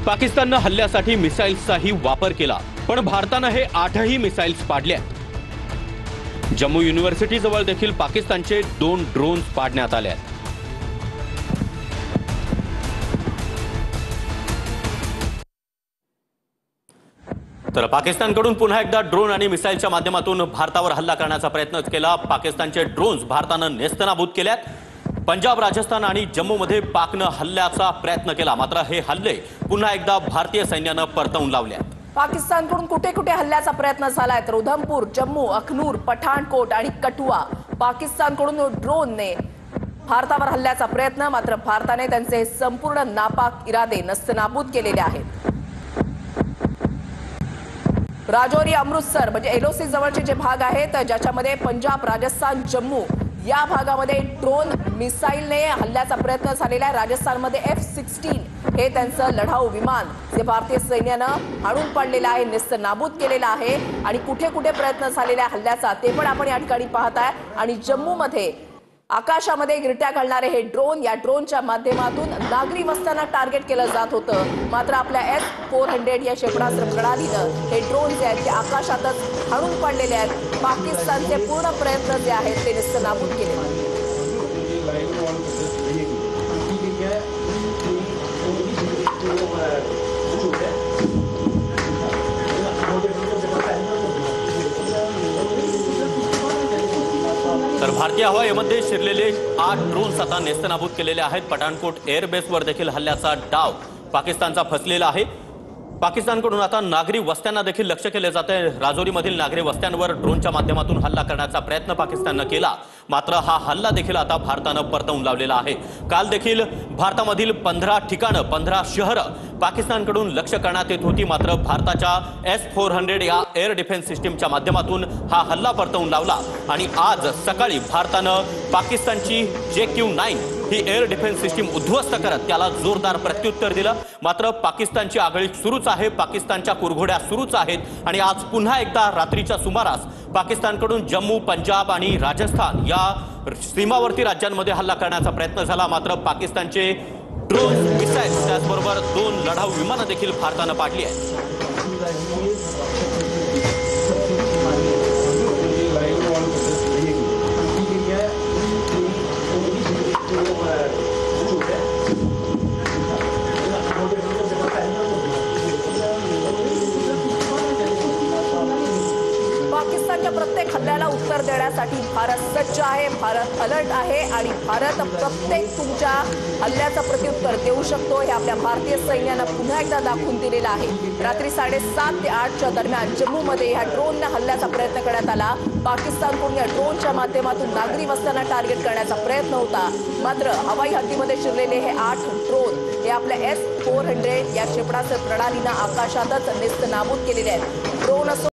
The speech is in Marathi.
पाकिस्ताननं हल्ल्यासाठी मिसाईल्सचाही वापर केला, पण भारतानं हे 8ही मिसाईल्स पाडल्यात। जम्मू युनिव्हर्सिटी जवळ देखील पाकिस्तानचे 2 ड्रोन्स पाडण्यात आले आहेत। तर पाकिस्तानकडून पुन्हा एकदा ड्रोन आणि मिसाईलच्या माध्यमातून भारतावर हल्ला करण्याचा प्रयत्न केला। पाकिस्तानचे ड्रोन्स भारतानं नेस्तनाबूत केल्यात। पंजाब, राजस्थान आणि जम्मूमध्ये पाकनं हल्ल्याचा प्रयत्न केला, मात्र हे हल्ले पुन्हा एकदा भारतीय सैन्यानं परतवून लावल्यात। पाकिस्तानकडून कुठे कुठे हल्ल्याचा प्रयत्न झालाय तर उधमपूर, जम्मू, अखनूर, पठाणकोट आणि कठुआ पाकिस्तानकडून ड्रोनने भारतावर हल्ल्याचा प्रयत्न, मात्र भारताने त्यांचे संपूर्ण नापाक इरादे नस्तनाबूत केलेले आहेत। राजौरी, अमृतसर म्हणजे एलओसी जवळचे जे भाग आहेत ज्याच्यामध्ये पंजाब, राजस्थान, जम्मू या भागामध्ये ड्रोन मिसाईलने हल्ल्याचा प्रयत्न झालेला आहे। राजस्थानमध्ये F-16 हे त्यांचं लढाऊ विमान जे भारतीय सैन्यानं हाणून पाडलेलं आहे, नेस्तनाबूत केलेलं आहे आणि कुठे कुठे प्रयत्न झालेल्या हल्ल्याचा ते पण आपण या ठिकाणी पाहताय। आणि जम्मूमध्ये आकाशामध्ये गिरट्या घालणारे हे ड्रोन, या ड्रोनच्या माध्यमातून नागरी वस्त्यांना टार्गेट केलं जात होतं, मात्र आपल्या S-400 या क्षेपणास्त्र प्रणालीनं हे ड्रोन जे आहेत ते आकाशातच हाणून पाडलेले आहेत। पाकिस्तानचे पूर्ण प्रयत्न जे आहेत ते नेस्तनाबूत केले आहेत। तर भारतीय हवाईमध्ये शिरलेले 8 ड्रोन्स आता नेस्तनाबूत केलेले आहेत। पठाणकोट एअरबेसवर देखील हल्ल्याचा डाव पाकिस्तानचा फसलेला आहे। पाकिस्तानकडून आता नागरी वस्त्यांना देखील लक्ष्य केले जाते। राजौरीमधील नागरी वस्त्यांवर ड्रोनच्या माध्यमातून हल्ला करण्याचा प्रयत्न पाकिस्ताननं केला, मात्र हा हल्ला देखील आता भारतानं परतवून लावलेला आहे। काल देखील भारतामधील 15 ठिकाणं, 15 शहरं पाकिस्तानकडून लक्ष्य करण्यात येत होती, मात्र भारताच्या S-400 या एअर डिफेन्स सिस्टीमच्या माध्यमातून हा हल्ला परतवून लावला आणि आज सकाळी भारतानं पाकिस्तानची JQ-9 ही एअर डिफेन्स सिस्टीम उद्ध्वस्त करत त्याला जोरदार प्रत्युत्तर दिलं। मात्र पाकिस्तानची आगळीक सुरूच आहे, पाकिस्तानच्या कुरघोड्या सुरूच आहेत आणि आज पुन्हा एकदा रात्रीच्या सुमारास पाकिस्तानकडून जम्मू, पंजाब आणि राजस्थान या सीमावर्ती राज्यांमध्ये हल्ला करण्याचा प्रयत्न झाला, मात्र पाकिस्तानचे ड्रोन, मिसाईल्स त्याचबरोबर 2 लढाऊ विमानं देखील भारतानं पाडली आहेत। पाकिस्तानच्या प्रत्येक हल्ल्याला उत्तर देण्यासाठी भारत सज्ज आहे, भारत अलर्ट आहे आणि भारत प्रत्येक तुमच्या हल्ल्याचं प्रत्युत्तर देऊ शकतो हे आपल्या भारतीय सैन्यानं पुन्हा एकदा दाखवून दिलेलं आहे। रात्री 7:30 ते 8च्या दरम्यान जम्मूमध्ये ह्या ड्रोनने हल्ल्याचा प्रयत्न करण्यात आला। पाकिस्तानकडून या ड्रोनच्या माध्यमातून नागरी वस्त्यांना टार्गेट करण्याचा प्रयत्न होता, मात्र हवाई हद्दीमध्ये शिरलेले हे 8 ड्रोन हे आपल्या S-400 या क्षेपणास्त्र प्रणालीनं आकाशातच नेस्तनाबूत केलेले आहेत। ड्रोन